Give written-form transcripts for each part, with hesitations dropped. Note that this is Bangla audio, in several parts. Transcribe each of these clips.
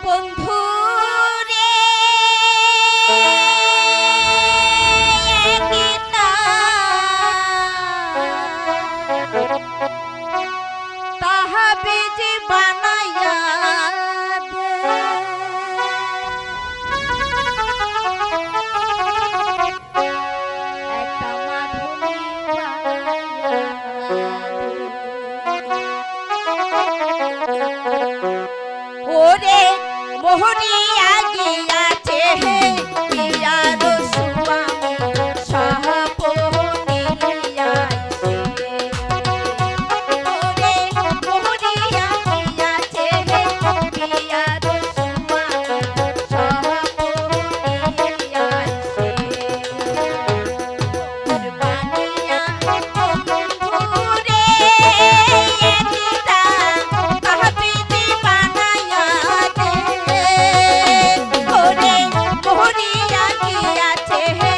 বন্ধু রে তাহাবে যে বানাইয়া একটা মাধুরী ওরে মোহরিয়া গিয়াছে হে পিয়ার সুবামী সাহাপনিয়াইছে ওরে মোহরিয়া গিয়াছে হে পিয়ার সুবামী সাহাপনিয়াইছে কুরবানিয়া বন্ধুরে একিটা তাহাবিদি বানায়া দে ওরে মোহরিয়া গিয়াছে হে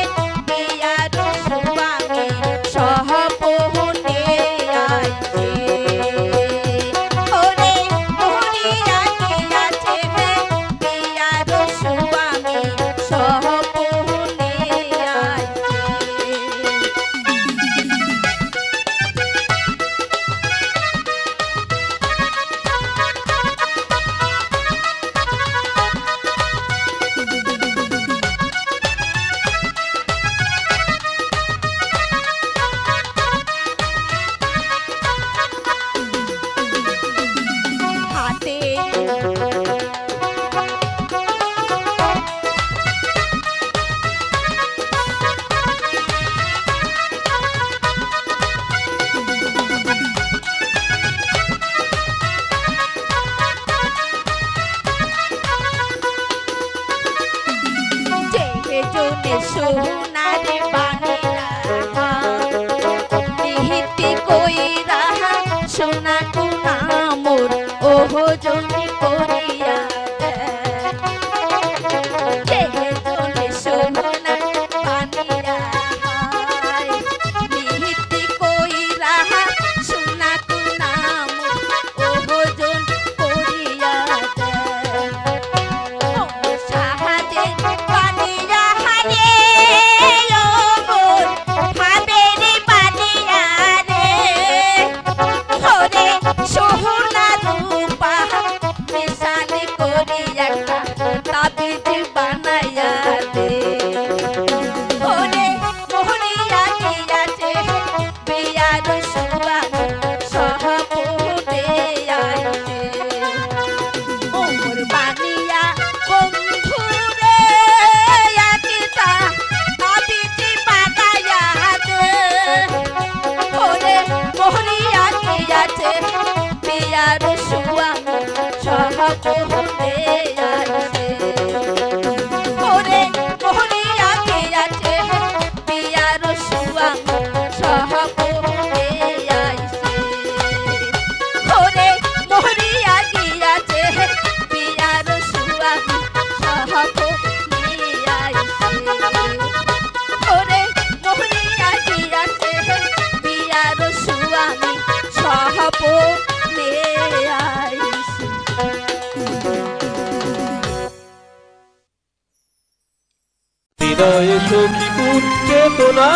পিয়ার সুবামী সাহাপনিয়াইছে ওরে মোহরিয়া গিয়াছে হে পিয়ার সুবামী সাহাপনিয়াইছে হাতে যে জনে সোনারে বানিলা নিহিতি কইরা সোনা কোনা মোর ওহো জনি করিয়া যে জনে সোনা বানিলা নিহিতি কইরা সোনা কোনা মোর ওহো জন করিয়া সাহায্যে বানিয়া হারে ও মোর ভাবের বানিয়া রে ওরে সোহনা রূপা মিশাল করি একটা তাবিজ বানায়া দে ওরে মোহরিয়া গিয়াছে পিয়ার সুবামী সাহাপনিয়াইছে ওমর বানিয়া বন্ধু রে একিটা তাবিজ বানায়া দে ওরে মোহরিয়া গিয়াছে পিয়ার সুবামী সাহাপনিয়াইছে ওরে মোহরিয়া গিয়াছে পিয়ার সুবামী সাহাপনিয়াইছে ওরে মোহরিয়া গিয়াছে পিয়ার সুবামী সাহাপনিয়াইছে ওরে মোহরিয়া গিয়াছে পিয়ার সুবামী সাহাপনিয়াইছে হৃদয়ে সখী চেতনা